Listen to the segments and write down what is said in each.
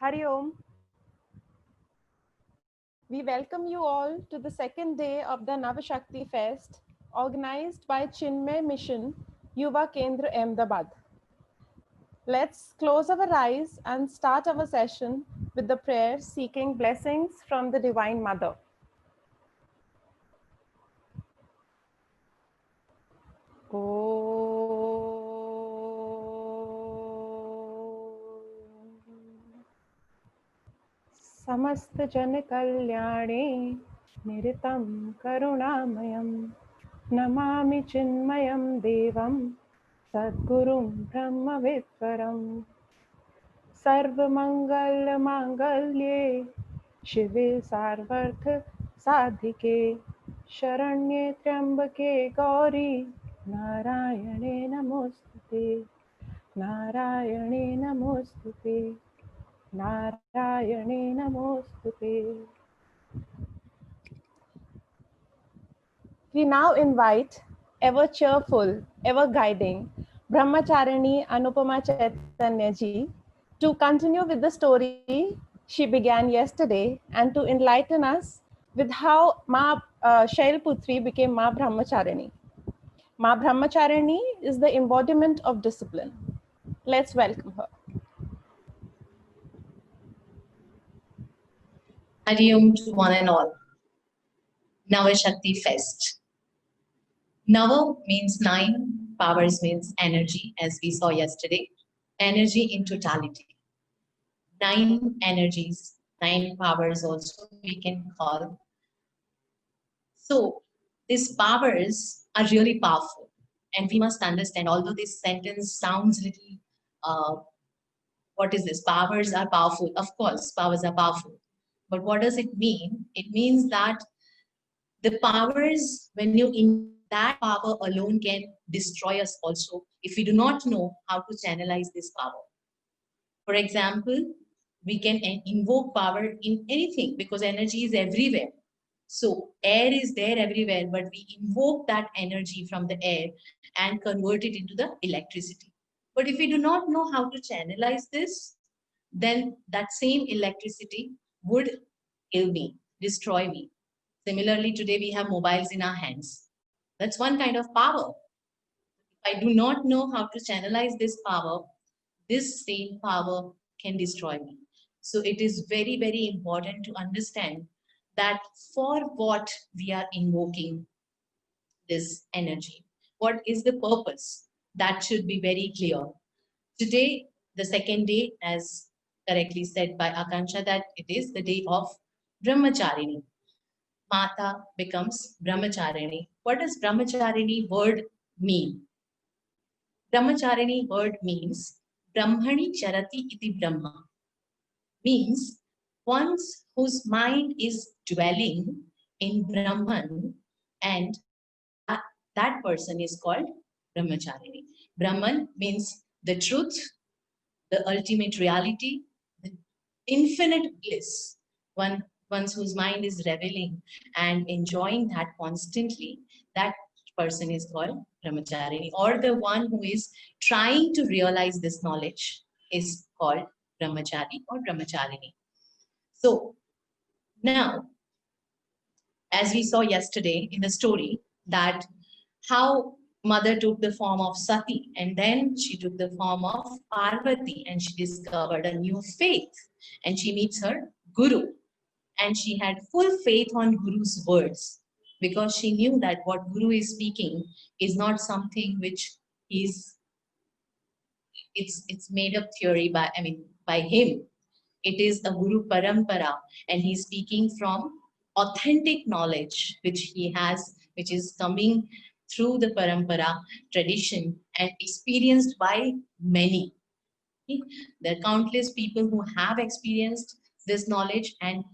Hari Om. We welcome you all to the second day of the Navashakti Fest, organized by Chinmaya Mission, Yuva Kendra Ahmedabad. Let's close our eyes and start our session with the prayer seeking blessings from the Divine Mother. समस्त जन कल्याणे निरतं करुणामयं नमामि चिन्मयं देवं सद्गुरुं ब्रह्मविद्वरं सर्वमङ्गलमाङ्गल्ये शिवे सार्वर्थ साधिके शरण्ये त्र्यम्बके गौरी नारायणे नमोस्तुते नारायणे नमोस्तुते नारायणे नमोस्तुते. We now invite ever cheerful, ever guiding Brahmacharini Anupama Chaitanya ji to continue with the story she began yesterday and to enlighten us with how Ma Shailputri became Ma Brahmacharini. Ma Brahmacharini is the embodiment of discipline. Let's welcome her. Hari Om to one and all. Navashakti Fest. Nava means 9, powers means energy, as we saw yesterday. Energy in totality. 9 energies, 9 powers also we can call. So these powers are really powerful. And we must understand, although this sentence sounds little, what is this? Powers are powerful. Of course, powers are powerful. But what does it mean? It means that the powers, when you in that power alone can destroy us also if we do not know how to channelize this power. For example, we can invoke power in anything because energy is everywhere. So air is there everywhere, but we invoke that energy from the air and convert it into the electricity. But if we do not know how to channelize this, then that same electricity would kill me, destroy me. Similarly, today we have mobiles in our hands. That's one kind of power. If I do not know how to channelize this power, this same power can destroy me. So it is very, very important to understand that for what we are invoking this energy. What is the purpose? That should be very clear. Today, the second day, as correctly said by Akansha, that it is the day of Brahmacharini. Mata becomes Brahmacharini. What does Brahmacharini word mean? Brahmacharini word means Brahmani charati iti Brahma. Means one whose mind is dwelling in Brahman, and that person is called Brahmacharini. Brahman means the truth, the ultimate reality, the infinite bliss. One whose mind is reveling and enjoying that constantly, that person is called Brahmacharini, or the one who is trying to realize this knowledge is called Brahmachari or Brahmacharini. So now, as we saw yesterday in the story, that how mother took the form of Sati and then she took the form of Parvati and she discovered a new faith and she meets her Guru. And she had full faith on Guru's words because she knew that what Guru is speaking is not something which is it's made up theory by him. It is a Guru Parampara and he's speaking from authentic knowledge which he has, which is coming through the Parampara tradition and experienced by many. There are countless people who have experienced this knowledge, and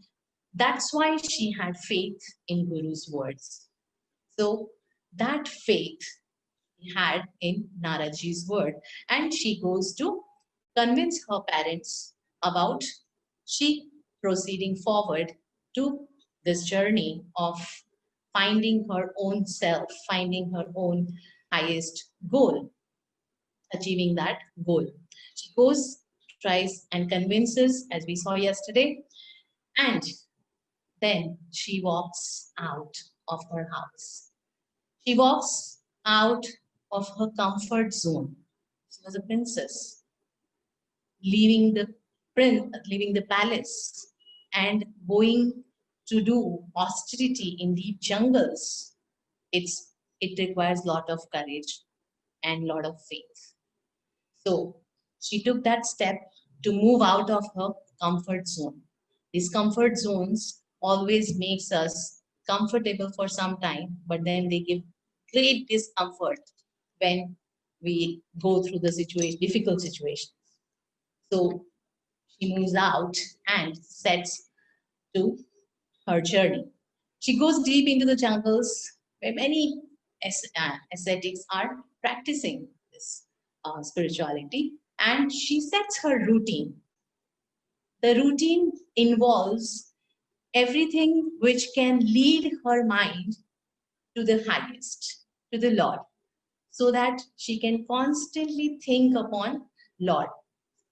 that's why she had faith in Guru's words. So that faith she had in Naraji's word, and she goes to convince her parents about she proceeding forward to this journey of finding her own self, finding her own highest goal, achieving that goal. She goes tries and convinces, as we saw yesterday, and then she walks out of her house. She walks out of her comfort zone. She was a princess, leaving the leaving the palace and going to do austerity in deep jungles. It requires a lot of courage and lot of faith. So she took that step to move out of her comfort zone. These comfort zones always makes us comfortable for some time, but then they give great discomfort when we go through the situation, difficult situations. So she moves out and sets to her journey. She goes deep into the jungles where many ascetics are practicing this spirituality, and she sets her routine. The routine involves everything which can lead her mind to the highest, to the Lord, so that she can constantly think upon Lord,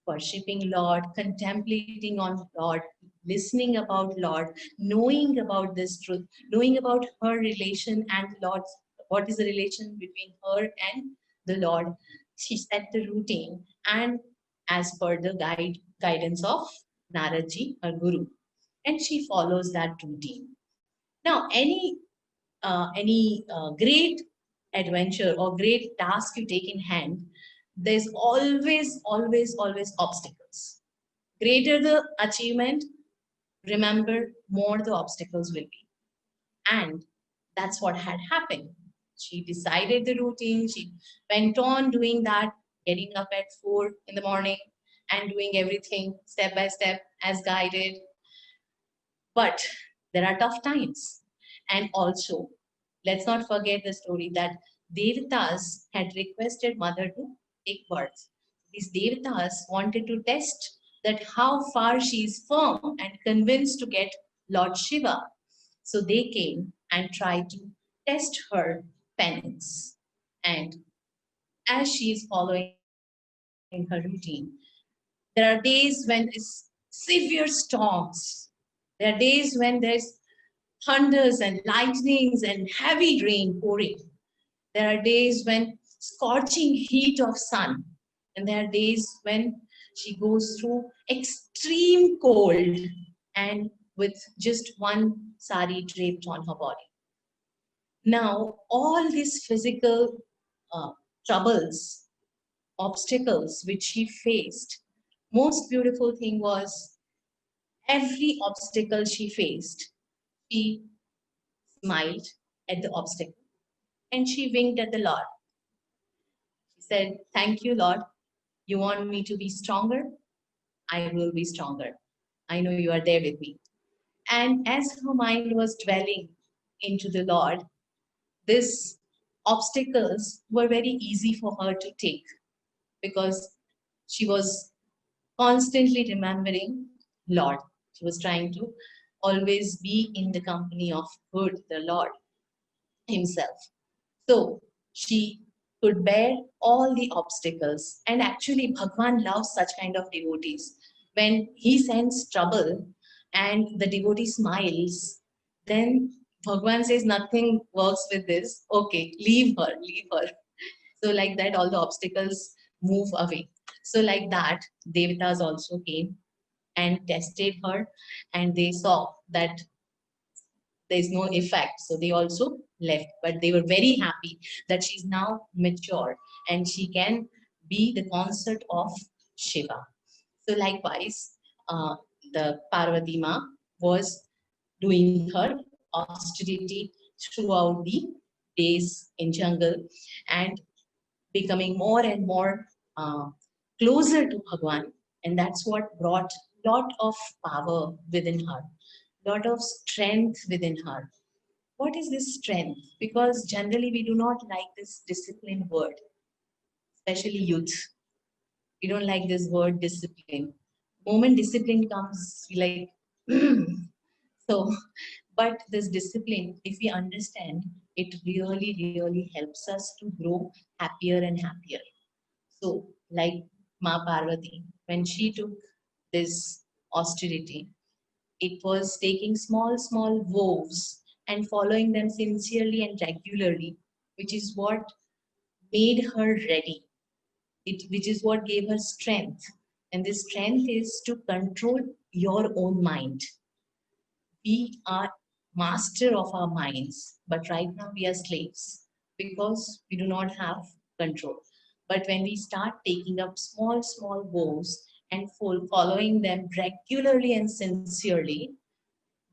worshipping Lord, contemplating on Lord, listening about Lord, knowing about this truth, knowing about her relation and Lord, what is the relation between her and the Lord. She set the routine, and as per the guidance of Naradji, her guru, and she follows that routine. Now, any great adventure or great task you take in hand, there's always obstacles. Greater the achievement, remember, more the obstacles will be. And that's what had happened. She decided the routine, she went on doing that, getting up at 4 in the morning and doing everything step by step as guided. But there are tough times. And also, let's not forget the story that Devatas had requested mother to take birth. These Devatas wanted to test that how far she is firm and convinced to get Lord Shiva. So they came and tried to test her penance. And as she is following her routine, there are days when it's severe storms. There are days when there's thunders and lightnings and heavy rain pouring. There are days when scorching heat of sun. And there are days when she goes through extreme cold and with just one sari draped on her body. Now, all these physical uh, troubles, obstacles which she faced, most beautiful thing was every obstacle she faced, she smiled at the obstacle and she winked at the Lord. She said, "Thank you, Lord. You want me to be stronger? I will be stronger. I know you are there with me." And as her mind was dwelling into the Lord, these obstacles were very easy for her to take because she was constantly remembering Lord. She was trying to always be in the company of good, the Lord Himself. So she could bear all the obstacles. And actually, Bhagwan loves such kind of devotees. When he sends trouble and the devotee smiles, then Bhagwan says, "Nothing works with this. Okay, leave her, leave her." So, like that, all the obstacles move away. So, like that, Devatas also came and tested her, and they saw that there's no effect. So they also left, but they were very happy that she's now mature and she can be the consort of Shiva. So likewise, the Parvati Ma was doing her austerity throughout the days in jungle and becoming more and more closer to Bhagwan. And that's what brought lot of power within her, lot of strength within her. What is this strength? Because generally we do not like this discipline word, especially youth. We don't like this word discipline. Moment discipline comes, we like, so, but this discipline, if we understand, it really helps us to grow happier and happier. So, like Ma Parvati, when she took this austerity, it was taking small, small vows and following them sincerely and regularly, which is what made her ready, which is what gave her strength. And this strength is to control your own mind. We are master of our minds, but right now we are slaves because we do not have control. But when we start taking up small, small goals and following them regularly and sincerely,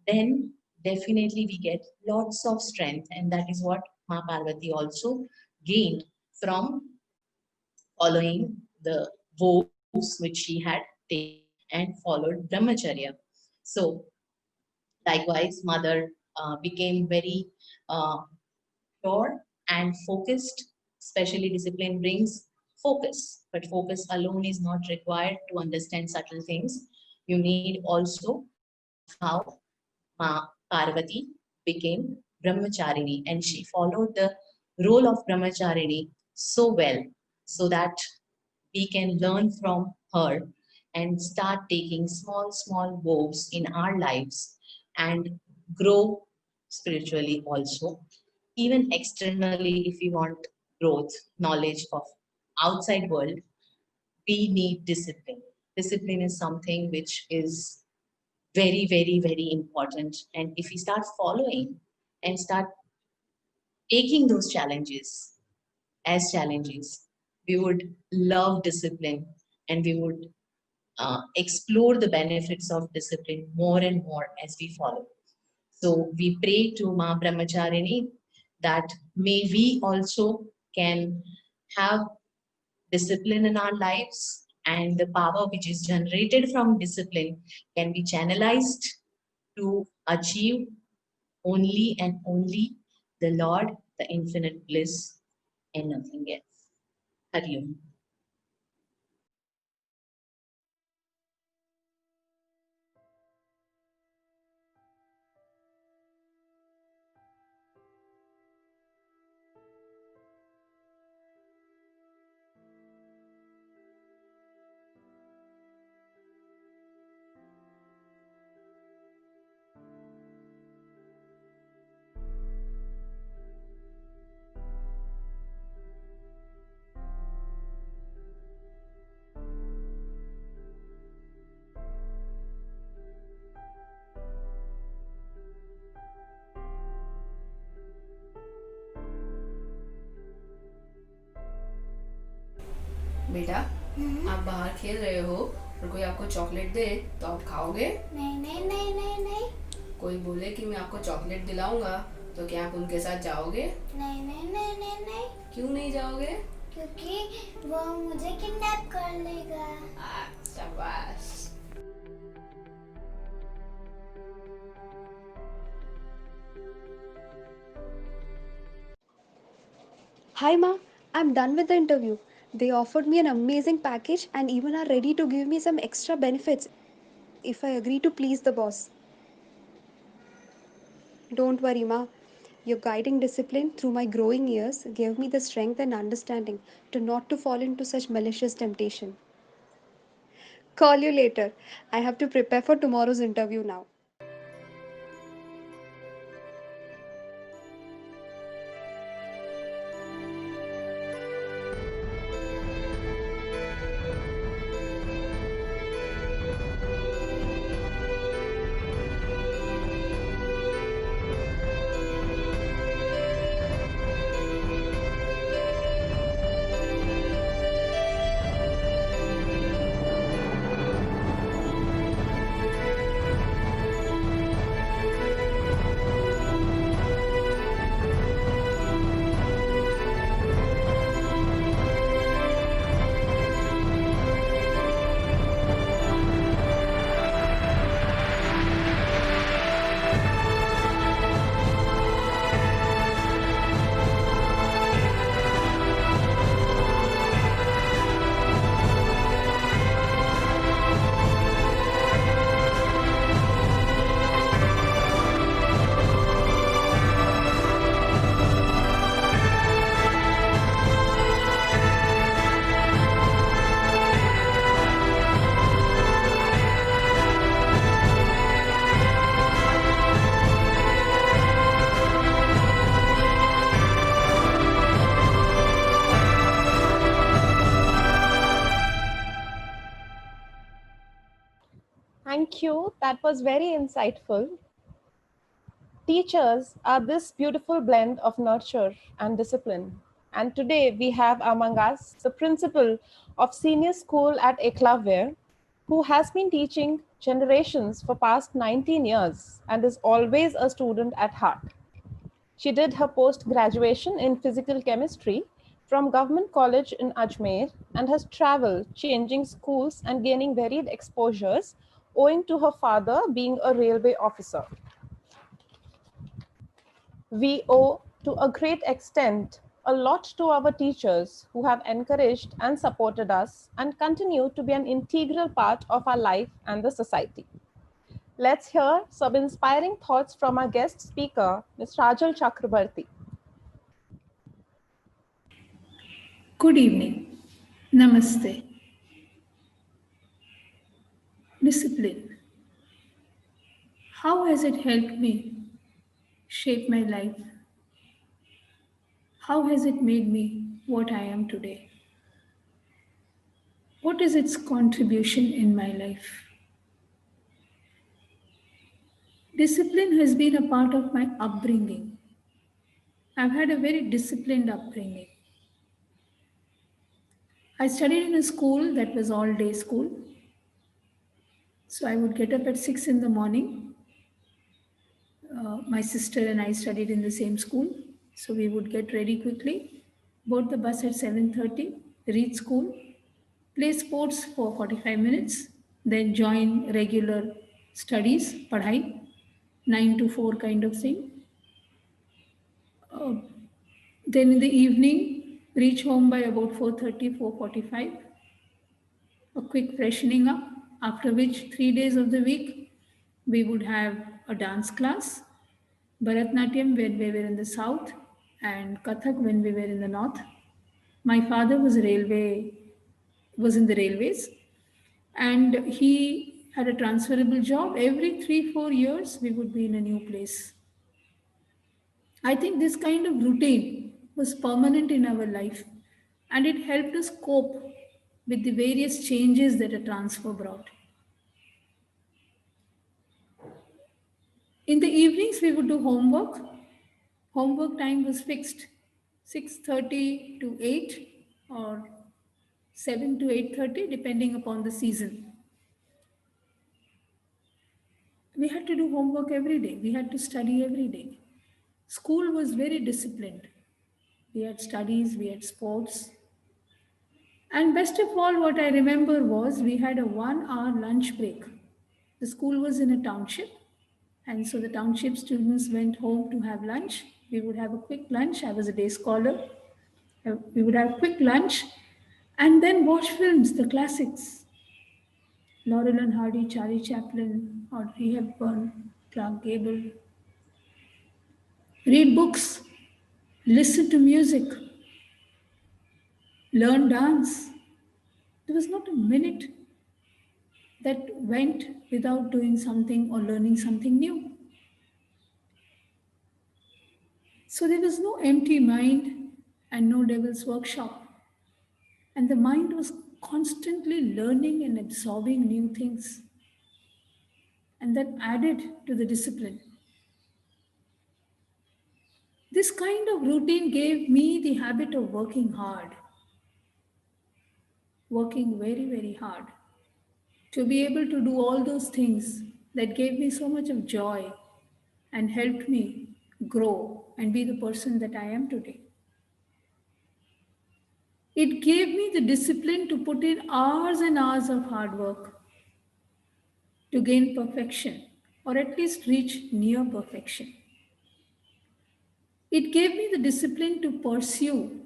then definitely we get lots of strength. And that is what Ma Parvati also gained from following the vows which she had taken and followed brahmacharya. So likewise, mother became very uh, pure and focused. Especially discipline brings focus, but focus alone is not required to understand subtle things. You need also that is how Ma Parvati became brahmacharini, and she followed the role of brahmacharini so well, so that we can learn from her and start taking small, small vows in our lives and grow spiritually also. Even externally, if we want growth, knowledge of outside world, we need discipline. Discipline is something which is very, very, very important. And if we start following and start taking those challenges as challenges, we would love discipline and we would explore the benefits of discipline more and more as we follow. So we pray to Ma Brahmacharini that may we also can have discipline in our lives, and the power which is generated from discipline can be channelized to achieve only and only the Lord, the infinite bliss, and nothing else. Hari Om. बेटा, आप बाहर खेल रहे हो और कोई आपको chocolate दे तो आप खाओगे? नहीं नहीं नहीं नहीं नहीं। कोई बोले कि मैं आपको चॉकलेट दिलाऊंगा तो क्या आप उनके साथ जाओगे? नहीं नहीं नहीं नहीं नहीं। क्यों नहीं जाओगे? क्योंकि वो मुझे किडनैप कर लेगा। शाबाश। Hi, Ma. I'm done with the interview. They offered me an amazing package and even are ready to give me some extra benefits if I agree to please the boss. Don't worry, Ma. Your guiding discipline through my growing years gave me the strength and understanding to not to fall into such malicious temptation. Call you later. I have to prepare for tomorrow's interview now. Thank you. That was very insightful. Teachers are this beautiful blend of nurture and discipline. And today we have among us the principal of senior school at Eklavya, who has been teaching generations for past 19 years and is always a student at heart. She did her post graduation in physical chemistry from Government College in Ajmer and has traveled, changing schools and gaining varied exposures owing to her father being a railway officer. We owe, to a great extent, a lot to our teachers who have encouraged and supported us and continue to be an integral part of our life and the society. Let's hear some inspiring thoughts from our guest speaker, Ms. Rajal Chakrabarti. Good evening. Namaste. Discipline. How has it helped me shape my life? How has it made me what I am today? What is its contribution in my life? Discipline has been a part of my upbringing. I've had a very disciplined upbringing. I studied in a school that was all day school. So I would get up at 6 in the morning. My sister and I studied in the same school. So we would get ready quickly, board the bus at 7:30, reach school, play sports for 45 minutes, then join regular studies, padhai, 9 to 4 kind of thing. Uh, then in the evening, reach home by about 4:30, 4:45, a quick freshening up, after which 3 days of the week we would have a dance class, Bharatnatyam when we were in the south, and Kathak when we were in the north. My father was in the railways, and he had a transferable job. Every 3-4 years, we would be in a new place. I think this kind of routine was permanent in our life, and it helped us cope with the various changes that a transfer brought. In the evenings, we would do homework. Homework time was fixed, 6:30 to 8 or 7 to 8:30, depending upon the season. We had to do homework every day. We had to study every day. School was very disciplined. We had studies, we had sports. And best of all, what I remember was we had a 1 hour lunch break. The school was in a township, and so the township students went home to have lunch. We would have a quick lunch. I was a day scholar. We would have quick lunch and then watch films, the classics. Laurel and Hardy, Charlie Chaplin, Audrey Hepburn, Clark Gable. Read books, listen to music, learn dance. There was not a minute that went without doing something or learning something new. So there was no empty mind and no devil's workshop. And the mind was constantly learning and absorbing new things. And that added to the discipline. This kind of routine gave me the habit of working hard, working very, very hard, to be able to do all those things that gave me so much of joy and helped me grow and be the person that I am today. It gave me the discipline to put in hours and hours of hard work to gain perfection or at least reach near perfection. It gave me the discipline to pursue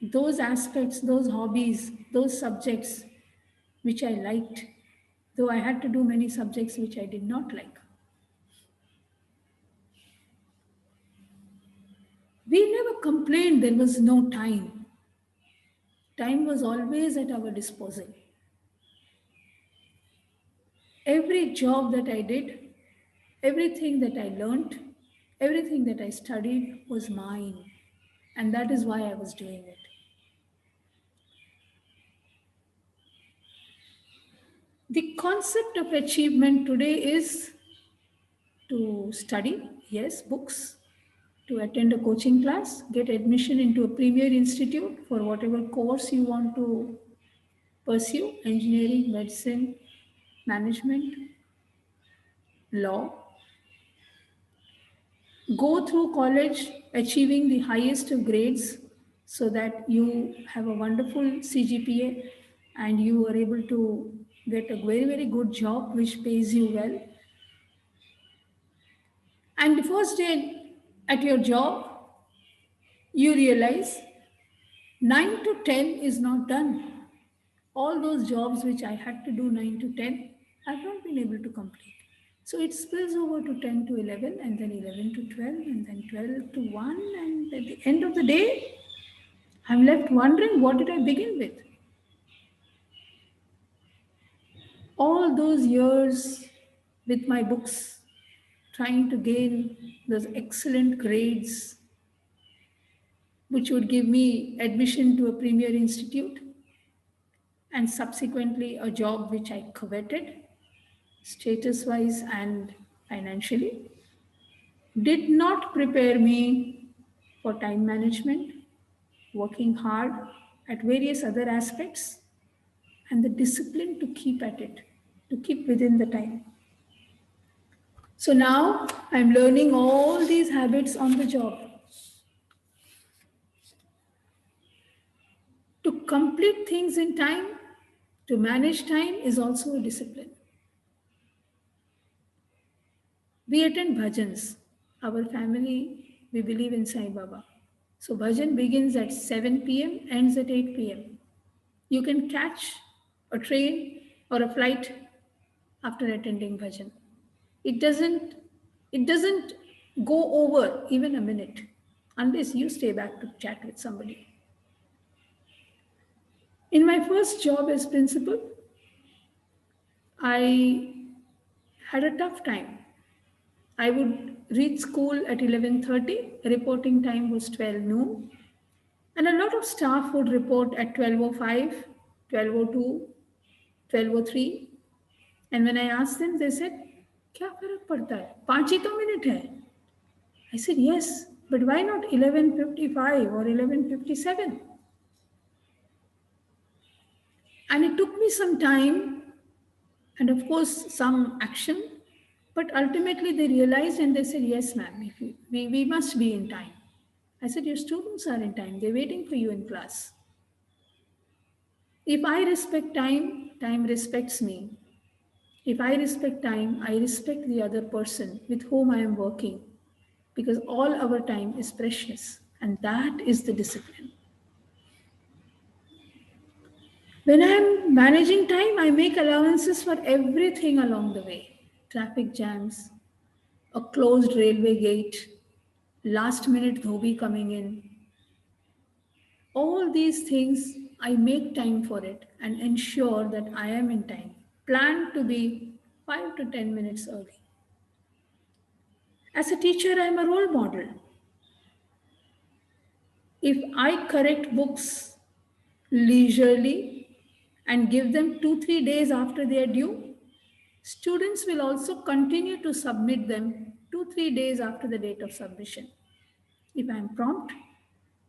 those aspects, those hobbies, those subjects which I liked, though I had to do many subjects which I did not like. We never complained there was no time. Time was always at our disposal. Every job that I did, everything that I learned, everything that I studied was mine. And that is why I was doing it. The concept of achievement today is to study, yes, books, to attend a coaching class, get admission into a premier institute for whatever course you want to pursue, engineering, medicine, management, law. Go through college achieving the highest of grades so that you have a wonderful CGPA and you are able to get a very, very good job which pays you well. And the first day at your job, you realize 9 to 10 is not done. All those jobs which I had to do 9 to 10, I've not been able to complete. So it spills over to 10 to 11 and then 11 to 12 and then 12 to 1. And at the end of the day, I'm left wondering, what did I begin with? All those years with my books, trying to gain those excellent grades, which would give me admission to a premier institute and subsequently a job which I coveted, status wise and financially, did not prepare me for time management, working hard at various other aspects, and the discipline to keep at it, to keep within the time. So now I'm learning all these habits on the job. To complete things in time, to manage time is also a discipline. We attend bhajans. Our family, we believe in Sai Baba. So bhajan begins at 7 p.m., ends at 8 p.m. You can catch a train or a flight after attending bhajan. It doesn't go over even a minute unless you stay back to chat with somebody. In my first job as principal, I had a tough time. I would reach school at 11:30, reporting time was 12 noon, and a lot of staff would report at 12:05, 12:02, 12:03. And when I asked them, they said, क्या फर्क पड़ता है? 5 ही तो minute है. I said, yes, but why not 11:55 or 11:57? And it took me some time and, of course, some action. But ultimately, they realized and they said, yes, ma'am, we must be in time. I said, your students are in time. They're waiting for you in class. If I respect time, time respects me. If I respect time, I respect the other person with whom I am working, because all our time is precious, and that is the discipline. When I am managing time, I make allowances for everything along the way. Traffic jams, a closed railway gate, last minute dhobi coming in. All these things, I make time for it and ensure that I am in time. Plan to be 5 to 10 minutes early. As a teacher, I am a role model. If I correct books leisurely and give them 2-3 days after they are due, students will also continue to submit them 2-3 days after the date of submission. If I am prompt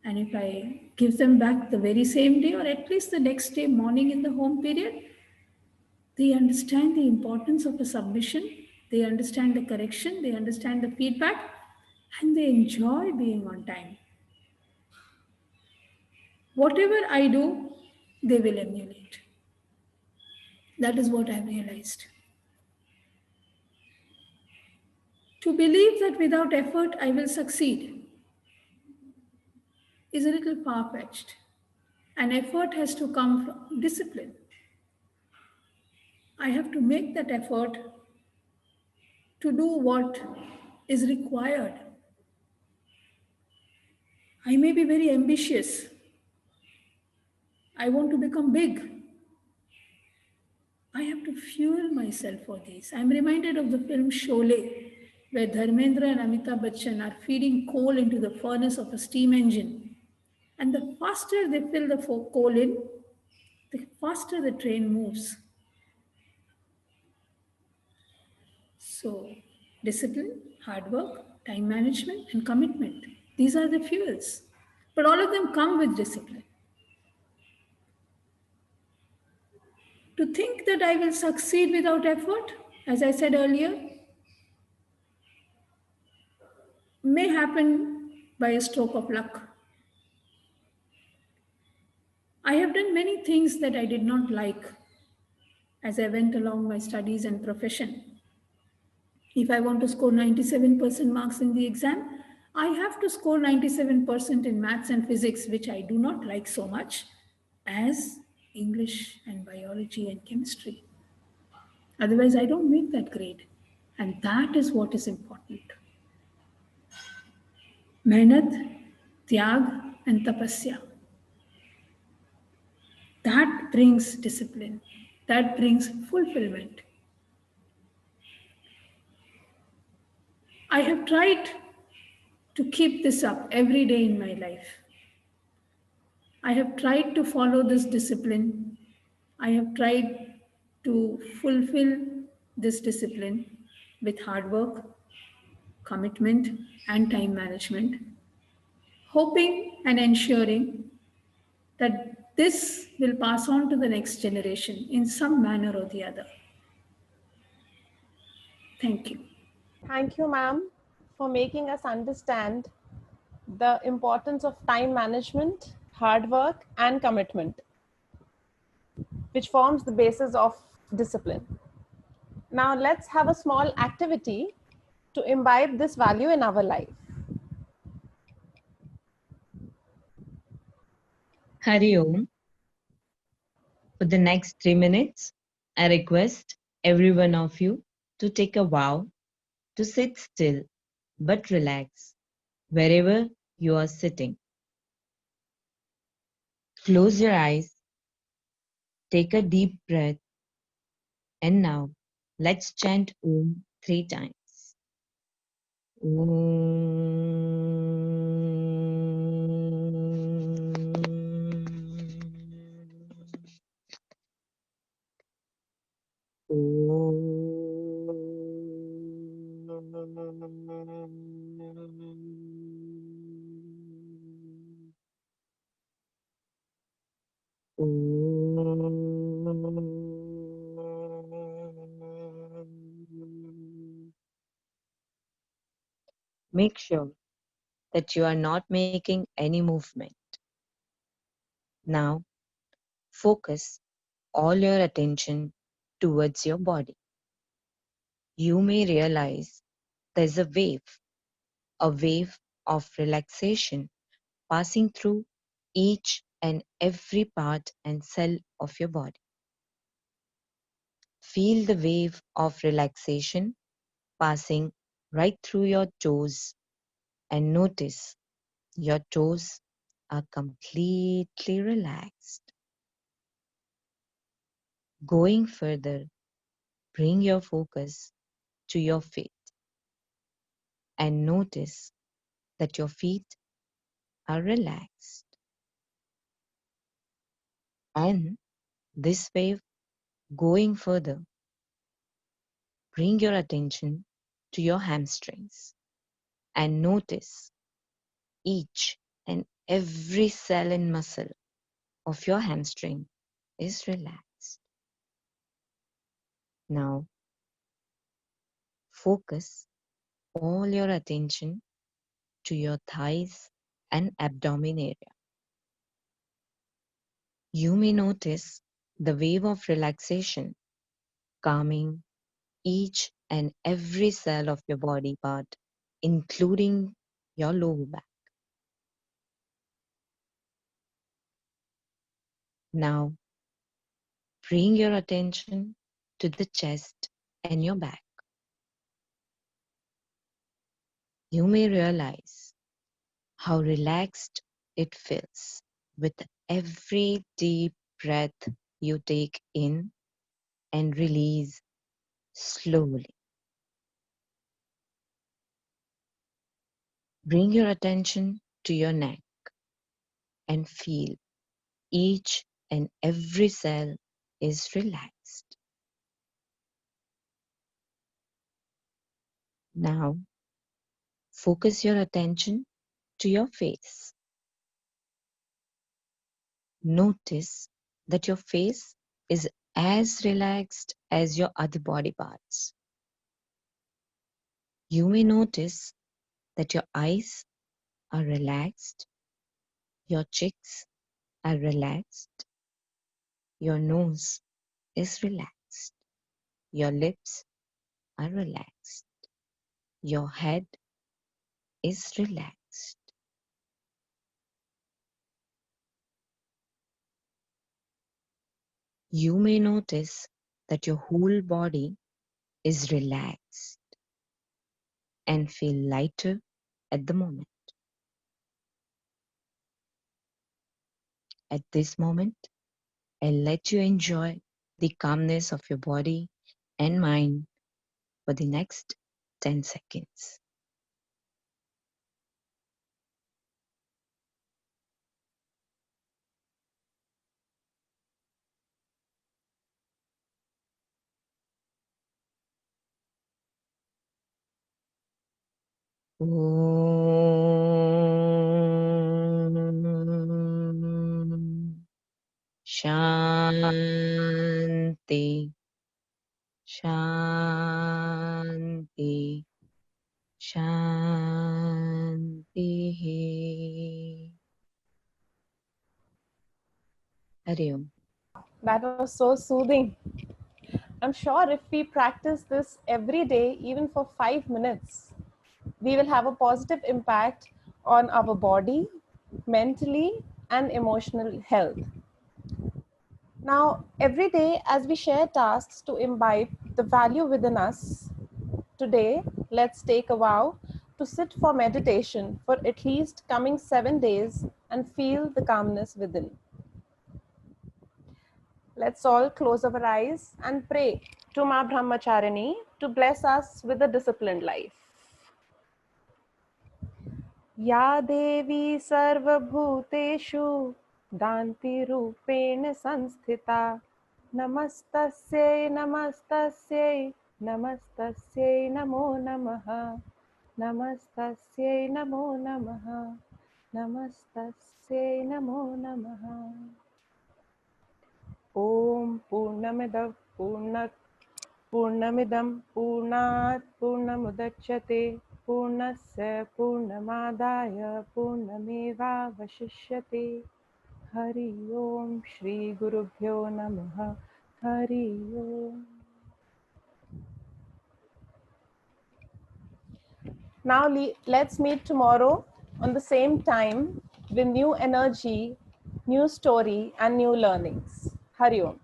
and if I give them back the very same day or at least the next day morning in the home period, they understand the importance of a submission, they understand the correction, they understand the feedback, and they enjoy being on time. Whatever I do, they will emulate. That is what I've realized. To believe that without effort I will succeed is a little far-fetched. And effort has to come from discipline. I have to make that effort to do what is required. I may be very ambitious. I want to become big. I have to fuel myself for this. I'm reminded of the film Sholay, where Dharmendra and Amitabh Bachchan are feeding coal into the furnace of a steam engine. And the faster they fill the coal in, the faster the train moves. So, discipline, hard work, time management, and commitment. These are the fuels. But all of them come with discipline. To think that I will succeed without effort, as I said earlier, may happen by a stroke of luck. I have done many things that I did not like as I went along my studies and profession. If I want to score 97% marks in the exam, I have to score 97% in maths and physics, which I do not like so much as English and biology and chemistry. Otherwise, I don't make that grade. And that is what is important. Mehnat, tyag, and tapasya. That brings discipline. That brings fulfillment. I have tried to keep this up every day in my life. I have tried to follow this discipline. I have tried to fulfill this discipline with hard work, commitment, and time management, hoping and ensuring that this will pass on to the next generation in some manner or the other. Thank you. Thank you, ma'am, for making us understand the importance of time management, hard work, and commitment, which forms the basis of discipline. Now, let's have a small activity to imbibe this value in our life. Hari Om. For the next 3 minutes, I request every one of you to take a vow to sit still but relax wherever you are sitting. Close your eyes, take a deep breath, and now let's chant Om 3 times. Make sure that you are not making any movement. Now, focus all your attention towards your body. You may realize there's a wave of relaxation passing through each and every part and cell of your body. Feel the wave of relaxation passing right through your toes and notice your toes are completely relaxed. Going further, bring your focus to your feet and notice that your feet are relaxed. And this wave going further, bring your attention to your hamstrings and notice each and every cell and muscle of your hamstring is relaxed. Now, focus all your attention to your thighs and abdomen area. You may notice the wave of relaxation calming each and every cell of your body part, including your lower back. Now, bring your attention to the chest and your back. You may realize how relaxed it feels with every deep breath you take in and release slowly. Bring your attention to your neck and feel each and every cell is relaxed. Now, focus your attention to your face. Notice that your face is as relaxed as your other body parts. You may notice that your eyes are relaxed, your cheeks are relaxed, your nose is relaxed, your lips are relaxed, your head is relaxed. You may notice that your whole body is relaxed and feel lighter at the moment. At this moment, I'll let you enjoy the calmness of your body and mind for the next 10 seconds. Om Shanti Shanti Shanti. Hari Om. That was so soothing. I'm sure if we practice this every day, even for 5 minutes, we will have a positive impact on our body, mentally, and emotional health. Now, every day as we share tasks to imbibe the value within us, today let's take a vow to sit for meditation for at least coming 7 days and feel the calmness within. Let's all close our eyes and pray to Ma Brahmacharini to bless us with a disciplined life. या देवी सर्वभूतेषु दान्तिरूपेण संस्थिता नमस्तस्यै नमस्तस्यै नमस्तस्यै नमो नमः नमस्तस्यै नमो नमः नमस्तस्यै नमो नमः ॐ पूर्णमिदं पूर्णमिदं पूर्णात् पूर्णमुदच्यते पूर्णस्य पूर्णमादाय पूर्णमेवावशिष्यते हरि ओम श्री गुरुभ्यो नमः हरि ओम. Now let's meet tomorrow on the same time with new energy, new story and new learnings. Hari Om.